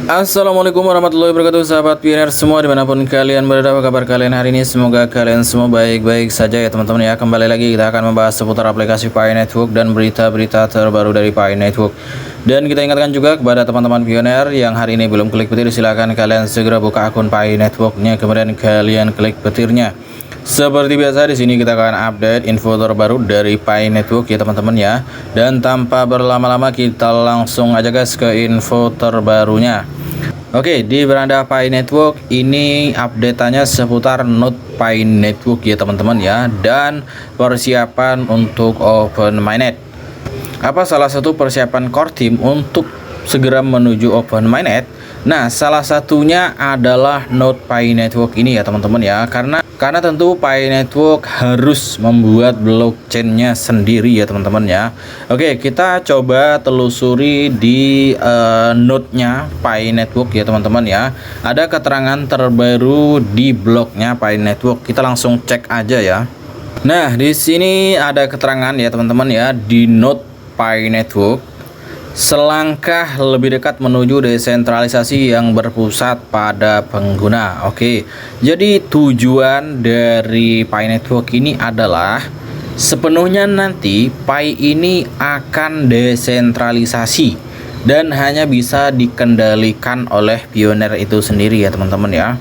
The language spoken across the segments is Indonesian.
Assalamualaikum warahmatullahi wabarakatuh, sahabat pioneer semua dimanapun kalian berada. Apa kabar kalian hari ini? Semoga kalian semua baik-baik saja ya teman-teman ya. Kembali lagi kita akan membahas seputar aplikasi Pi Network dan berita-berita terbaru dari Pi Network. Dan kita ingatkan juga kepada teman-teman pioneer yang hari ini belum klik petir, silahkan kalian segera buka akun Pi Networknya, kemudian kalian klik petirnya. Seperti biasa di sini kita akan update info terbaru dari Pi Network ya teman-teman ya. Dan tanpa berlama-lama kita langsung aja guys ke info terbarunya. Oke, di beranda Pi Network ini update-nya seputar Node Pi Network ya teman-teman ya, dan persiapan untuk Open Mainnet. Apa salah satu persiapan core team untuk segera menuju Open Mainnet? Nah, salah satunya adalah Node Pi Network ini ya teman-teman ya, karena tentu Pi Network harus membuat blockchain-nya sendiri ya teman-teman ya. Oke, kita coba telusuri di node-nya Pi Network ya teman-teman ya. Ada keterangan terbaru di blognya Pi Network. Kita langsung cek aja ya. Nah, di sini ada keterangan ya teman-teman ya di node Pi Network. Selangkah lebih dekat menuju desentralisasi yang berpusat pada pengguna. Oke, jadi tujuan dari Pi Network ini adalah sepenuhnya nanti Pi ini akan desentralisasi dan hanya bisa dikendalikan oleh pioneer itu sendiri ya teman-teman ya.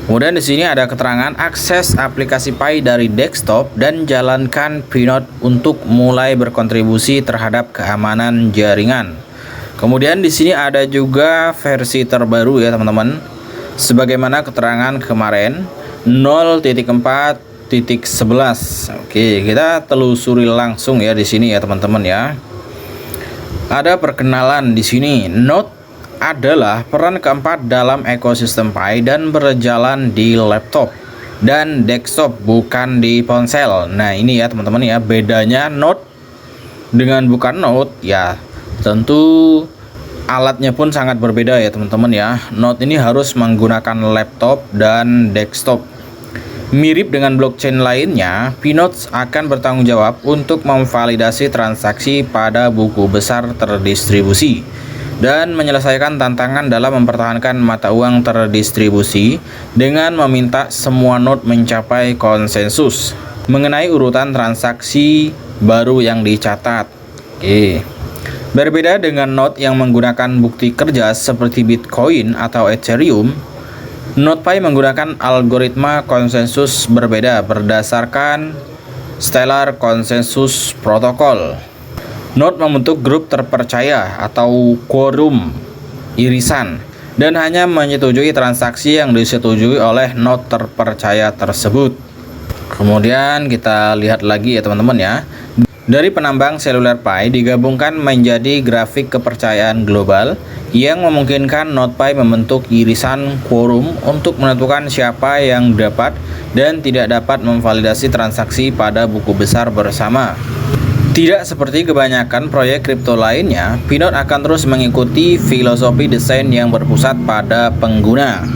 Kemudian di sini ada keterangan akses aplikasi Pi dari desktop dan jalankan Pinot untuk mulai berkontribusi terhadap keamanan jaringan. Kemudian di sini ada juga versi terbaru ya teman-teman. Sebagaimana keterangan kemarin 0.4.11. Oke, kita telusuri langsung ya di sini ya teman-teman ya. Ada perkenalan di sini. Node adalah peran keempat dalam ekosistem Pi dan berjalan di laptop dan desktop, bukan di ponsel. Nah, ini ya teman-teman ya, bedanya Node dengan bukan Node ya, tentu alatnya pun sangat berbeda ya teman-teman ya. Node ini harus menggunakan laptop dan desktop. Mirip dengan blockchain lainnya, Pinot akan bertanggung jawab untuk memvalidasi transaksi pada buku besar terdistribusi dan menyelesaikan tantangan dalam mempertahankan mata uang terdistribusi dengan meminta semua node mencapai konsensus mengenai urutan transaksi baru yang dicatat. Oke. Berbeda dengan node yang menggunakan bukti kerja seperti Bitcoin atau Ethereum, node Pi menggunakan algoritma konsensus berbeda berdasarkan Stellar Consensus Protocol. Node membentuk grup terpercaya atau quorum irisan dan hanya menyetujui transaksi yang disetujui oleh node terpercaya tersebut. Kemudian kita lihat lagi ya teman-teman ya. Dari penambang seluler Pi digabungkan menjadi grafik kepercayaan global yang memungkinkan node Pi membentuk irisan quorum untuk menentukan siapa yang dapat dan tidak dapat memvalidasi transaksi pada buku besar bersama. Tidak seperti kebanyakan proyek kripto lainnya, Pinot akan terus mengikuti filosofi desain yang berpusat pada pengguna.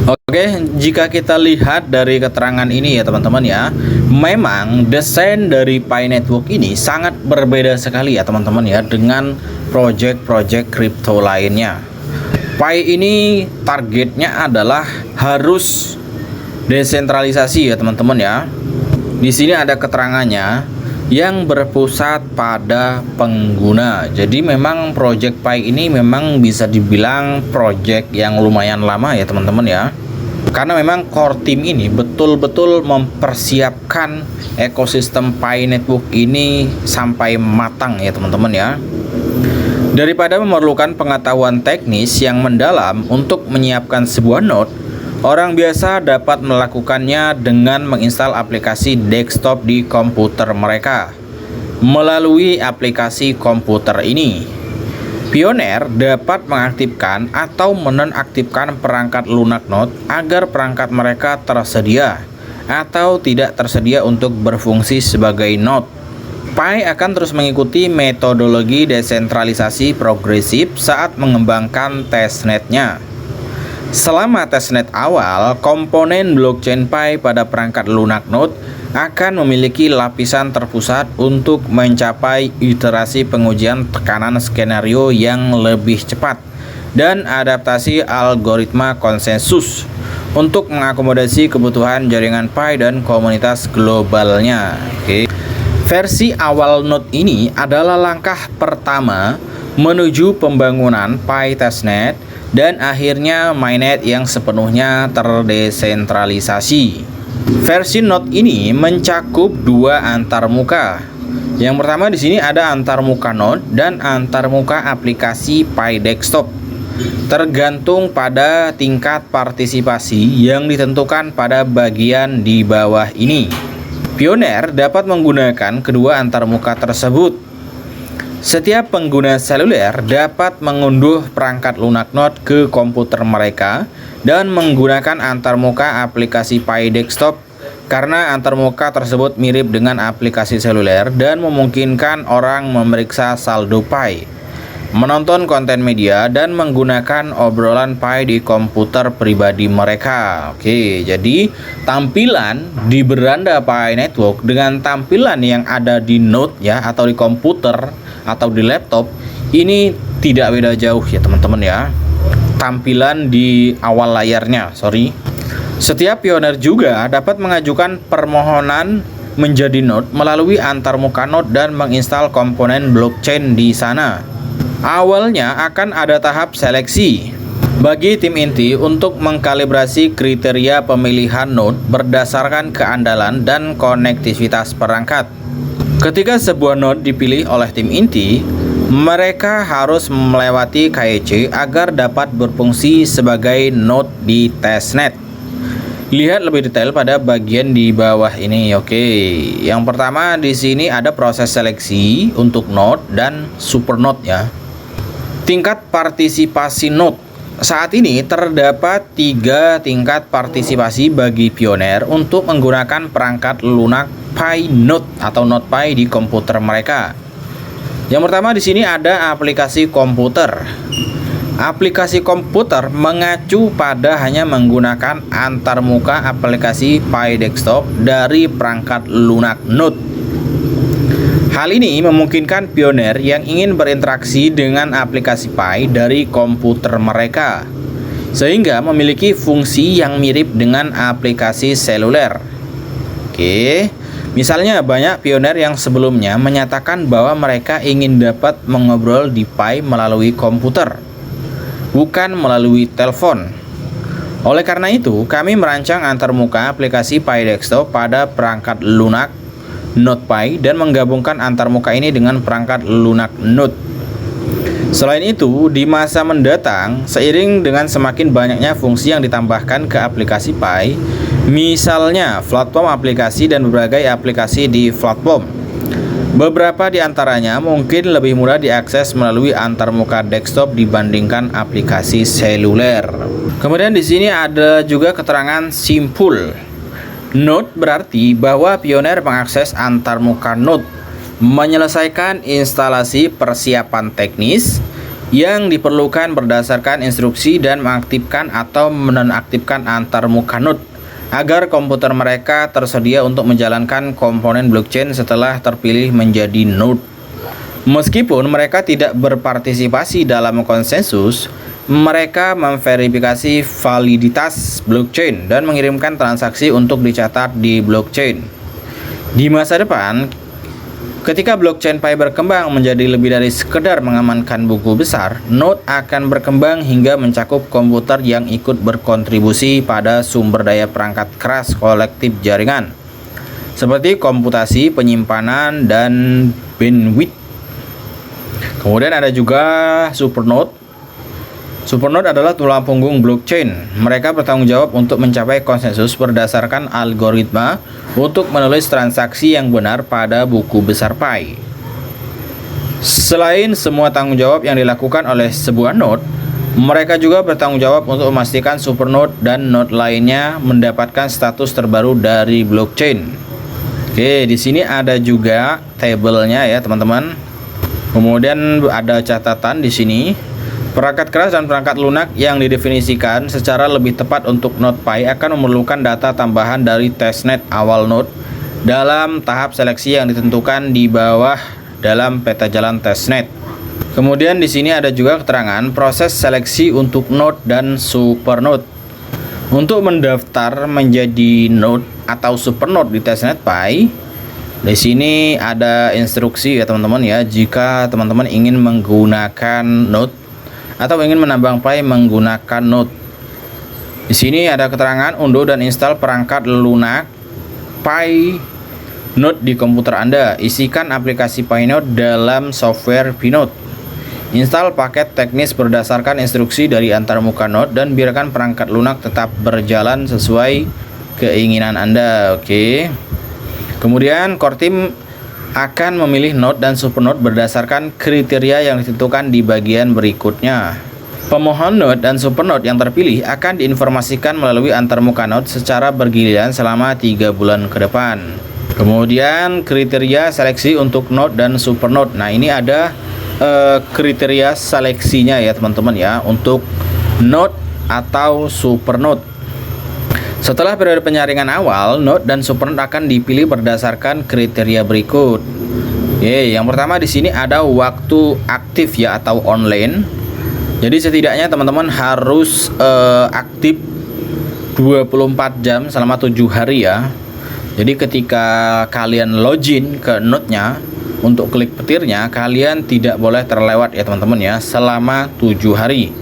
Oke, jika kita lihat dari keterangan ini ya teman-teman ya, memang desain dari Pi Network ini sangat berbeda sekali ya teman-teman ya dengan proyek-proyek kripto lainnya. Pi ini targetnya adalah harus desentralisasi ya teman-teman ya. Di sini ada keterangannya yang berpusat pada pengguna. Jadi memang project Pi ini memang bisa dibilang project yang lumayan lama ya teman-teman ya. Karena memang core team ini betul-betul mempersiapkan ekosistem Pi Network ini sampai matang ya teman-teman ya. Daripada memerlukan pengetahuan teknis yang mendalam untuk menyiapkan sebuah node, orang biasa dapat melakukannya dengan menginstal aplikasi desktop di komputer mereka. Melalui aplikasi komputer ini, pioneer dapat mengaktifkan atau menonaktifkan perangkat lunak node agar perangkat mereka tersedia atau tidak tersedia untuk berfungsi sebagai node. Pi akan terus mengikuti metodologi desentralisasi progresif saat mengembangkan testnetnya. Selama testnet awal, komponen blockchain Pi pada perangkat lunak node akan memiliki lapisan terpusat untuk mencapai iterasi pengujian tekanan skenario yang lebih cepat dan adaptasi algoritma konsensus untuk mengakomodasi kebutuhan jaringan Pi dan komunitas globalnya. Oke. Versi awal Node ini adalah langkah pertama menuju pembangunan Pi testnet dan akhirnya mainnet yang sepenuhnya terdesentralisasi. Versi Node ini mencakup dua antarmuka. Yang pertama di sini ada antarmuka Node dan antarmuka aplikasi Pi desktop. Tergantung pada tingkat partisipasi yang ditentukan pada bagian di bawah ini. Pioneer dapat menggunakan kedua antarmuka tersebut. Setiap pengguna seluler dapat mengunduh perangkat lunak Node ke komputer mereka dan menggunakan antarmuka aplikasi Pi desktop karena antarmuka tersebut mirip dengan aplikasi seluler dan memungkinkan orang memeriksa saldo Pi, menonton konten media, dan menggunakan obrolan Pi di komputer pribadi mereka. Oke, jadi tampilan di beranda Pi Network dengan tampilan yang ada di Node ya, atau di komputer atau di laptop ini tidak beda jauh ya teman-teman ya. Tampilan di awal layarnya, Setiap pioneer juga dapat mengajukan permohonan menjadi Node melalui antarmuka Node dan menginstal komponen blockchain di sana. Awalnya akan ada tahap seleksi bagi tim inti untuk mengkalibrasi kriteria pemilihan node berdasarkan keandalan dan konektivitas perangkat. Ketika sebuah node dipilih oleh tim inti, mereka harus melewati KEC agar dapat berfungsi sebagai node di testnet. Lihat lebih detail pada bagian di bawah ini. Oke, yang pertama di sini ada proses seleksi untuk node dan supernode ya. Tingkat partisipasi node. Saat ini terdapat 3 tingkat partisipasi bagi pioneer untuk menggunakan perangkat lunak Pi Node atau Node Pi di komputer mereka. Yang pertama di sini ada aplikasi komputer. Aplikasi komputer mengacu pada hanya menggunakan antarmuka aplikasi Pi desktop dari perangkat lunak Node. Hal ini memungkinkan pioneer yang ingin berinteraksi dengan aplikasi Pi dari komputer mereka, sehingga memiliki fungsi yang mirip dengan aplikasi seluler. Oke, misalnya banyak pioneer yang sebelumnya menyatakan bahwa mereka ingin dapat mengobrol di Pi melalui komputer, bukan melalui telepon. Oleh karena itu, kami merancang antarmuka aplikasi Pi desktop pada perangkat lunak Node Pi dan menggabungkan antarmuka ini dengan perangkat lunak Node. Selain itu, di masa mendatang, seiring dengan semakin banyaknya fungsi yang ditambahkan ke aplikasi Pi, misalnya platform aplikasi dan berbagai aplikasi di platform, beberapa di antaranya mungkin lebih mudah diakses melalui antarmuka desktop dibandingkan aplikasi seluler. Kemudian di sini ada juga keterangan simpul. Node berarti bahwa pioneer mengakses antarmuka Node, menyelesaikan instalasi persiapan teknis yang diperlukan berdasarkan instruksi dan mengaktifkan atau menonaktifkan antarmuka Node agar komputer mereka tersedia untuk menjalankan komponen blockchain setelah terpilih menjadi Node. Meskipun mereka tidak berpartisipasi dalam konsensus, mereka memverifikasi validitas blockchain dan mengirimkan transaksi untuk dicatat di blockchain. Di masa depan, ketika blockchain Pi berkembang menjadi lebih dari sekedar mengamankan buku besar, Node akan berkembang hingga mencakup komputer yang ikut berkontribusi pada sumber daya perangkat keras kolektif jaringan, seperti komputasi, penyimpanan, dan bandwidth. Kemudian ada juga supernode. Supernode adalah tulang punggung blockchain. Mereka bertanggung jawab untuk mencapai konsensus berdasarkan algoritma untuk menulis transaksi yang benar pada buku besar Pi. Selain semua tanggung jawab yang dilakukan oleh sebuah node, mereka juga bertanggung jawab untuk memastikan supernode dan node lainnya mendapatkan status terbaru dari blockchain. Oke, di sini ada juga tabelnya ya, teman-teman. Kemudian ada catatan di sini. Perangkat keras dan perangkat lunak yang didefinisikan secara lebih tepat untuk Node Pi akan memerlukan data tambahan dari testnet awal node dalam tahap seleksi yang ditentukan di bawah dalam peta jalan testnet. Kemudian di sini ada juga keterangan proses seleksi untuk node dan supernode. Untuk mendaftar menjadi node atau supernode di testnet Pi, di sini ada instruksi ya teman-teman ya. Jika teman-teman ingin menggunakan node atau ingin menambang Pi menggunakan node, di sini ada keterangan unduh dan install perangkat lunak Pi Node di komputer Anda. Isikan aplikasi Pi Node dalam software Pinode. Install paket teknis berdasarkan instruksi dari antarmuka Node dan biarkan perangkat lunak tetap berjalan sesuai keinginan Anda. Oke. Kemudian core team akan memilih node dan supernode berdasarkan kriteria yang ditentukan di bagian berikutnya. Pemohon node dan supernode yang terpilih akan diinformasikan melalui antarmuka Node secara bergiliran selama 3 bulan ke depan. Kemudian kriteria seleksi untuk node dan supernode. Nah, ini ada kriteria seleksinya ya teman-teman ya untuk node atau supernode. Setelah periode penyaringan awal, node dan supernode akan dipilih berdasarkan kriteria berikut. Yang pertama di sini ada waktu aktif ya atau online. Jadi setidaknya teman-teman harus aktif 24 jam selama 7 hari ya. Jadi ketika kalian login ke node-nya untuk klik petirnya, kalian tidak boleh terlewat ya teman-teman ya selama 7 hari.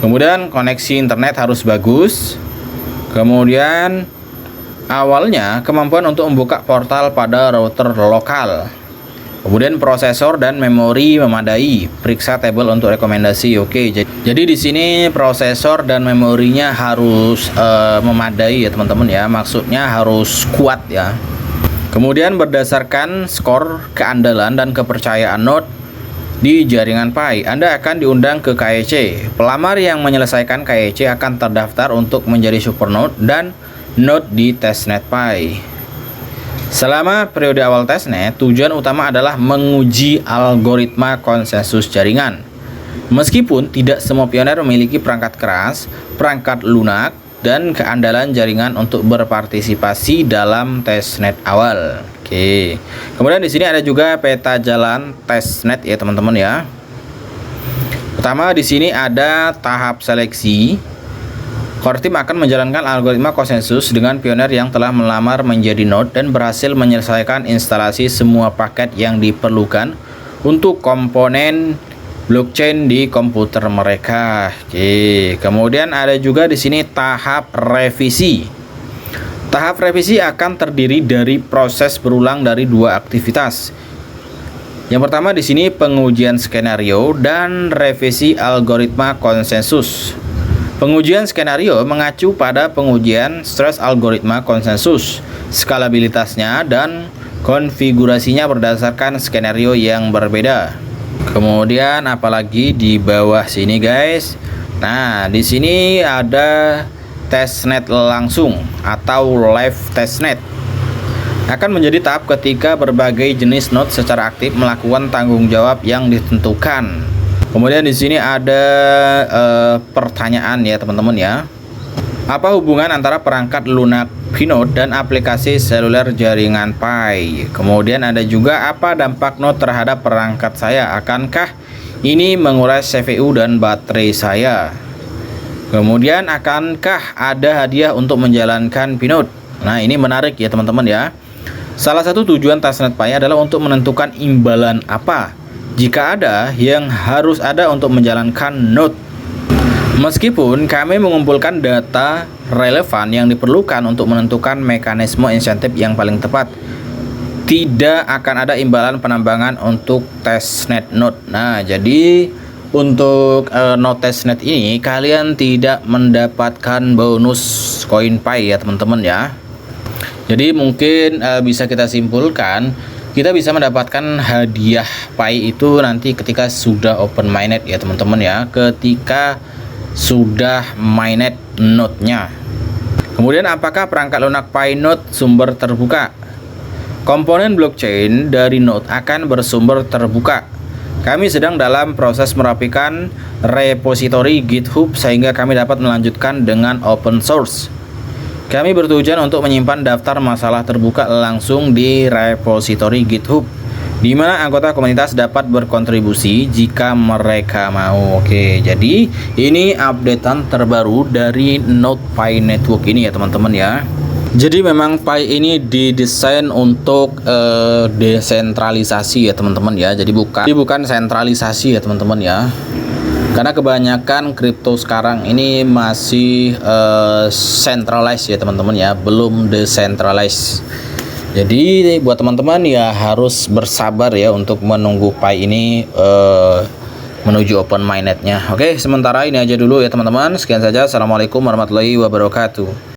Kemudian koneksi internet harus bagus. Kemudian awalnya kemampuan untuk membuka portal pada router lokal. Kemudian prosesor dan memori memadai. Periksa tabel untuk rekomendasi. Oke, jadi di sini prosesor dan memorinya harus memadai ya teman-teman ya. Maksudnya harus kuat ya. Kemudian berdasarkan skor keandalan dan kepercayaan node di jaringan Pi, Anda akan diundang ke KEC. Pelamar yang menyelesaikan KEC akan terdaftar untuk menjadi supernode dan node di testnet Pi. Selama periode awal testnet, tujuan utama adalah menguji algoritma konsensus jaringan. Meskipun tidak semua pioner memiliki perangkat keras, perangkat lunak, dan keandalan jaringan untuk berpartisipasi dalam testnet awal. Oke. Kemudian di sini ada juga peta jalan testnet ya teman-teman ya. Pertama di sini ada tahap seleksi. Core team akan menjalankan algoritma konsensus dengan pioner yang telah melamar menjadi node dan berhasil menyelesaikan instalasi semua paket yang diperlukan untuk komponen blockchain di komputer mereka. Oke. Kemudian ada juga di sini tahap revisi. Tahap revisi akan terdiri dari proses berulang dari 2 aktivitas. Yang pertama di sini pengujian skenario dan revisi algoritma konsensus. Pengujian skenario mengacu pada pengujian stress algoritma konsensus, skalabilitasnya dan konfigurasinya berdasarkan skenario yang berbeda. Kemudian apalagi di bawah sini guys. Nah, di sini ada testnet langsung atau live testnet. Akan menjadi tahap ketika berbagai jenis node secara aktif melakukan tanggung jawab yang ditentukan. Kemudian di sini ada pertanyaan ya teman-teman ya. Apa hubungan antara perangkat lunak Pinode dan aplikasi seluler jaringan Pi? Kemudian ada juga apa dampak node terhadap perangkat saya? Akankah ini menguras CPU dan baterai saya? Kemudian akankah ada hadiah untuk menjalankan Pinode? Nah, ini menarik ya teman-teman ya. Salah satu tujuan testnet Pi adalah untuk menentukan imbalan apa jika ada yang harus ada untuk menjalankan node. Meskipun kami mengumpulkan data relevan yang diperlukan untuk menentukan mekanisme insentif yang paling tepat, tidak akan ada imbalan penambangan untuk testnet node. Nah, jadi untuk node testnet ini kalian tidak mendapatkan bonus koin Pi ya teman-teman ya. Jadi mungkin bisa kita simpulkan kita bisa mendapatkan hadiah Pi itu nanti ketika sudah open mainnet ya teman-teman ya, ketika sudah mainnet node-nya. Kemudian apakah perangkat lunak Pi Node sumber terbuka? Komponen blockchain dari node akan bersumber terbuka. Kami sedang dalam proses merapikan repositori GitHub sehingga kami dapat melanjutkan dengan open source. Kami bertujuan untuk menyimpan daftar masalah terbuka langsung di repositori GitHub. di mana anggota komunitas dapat berkontribusi jika mereka mau. Oke, jadi ini updatean terbaru dari Node Pi Network ini ya teman-teman ya. Jadi memang Pi ini didesain untuk desentralisasi ya teman-teman ya. Jadi bukan sentralisasi ya teman-teman ya. Karena kebanyakan kripto sekarang ini masih centralized ya teman-teman ya, belum decentralized. Jadi buat teman-teman ya harus bersabar ya untuk menunggu Pi ini menuju open mainnetnya. Oke, sementara ini aja dulu ya teman-teman. Sekian saja. Assalamualaikum warahmatullahi wabarakatuh.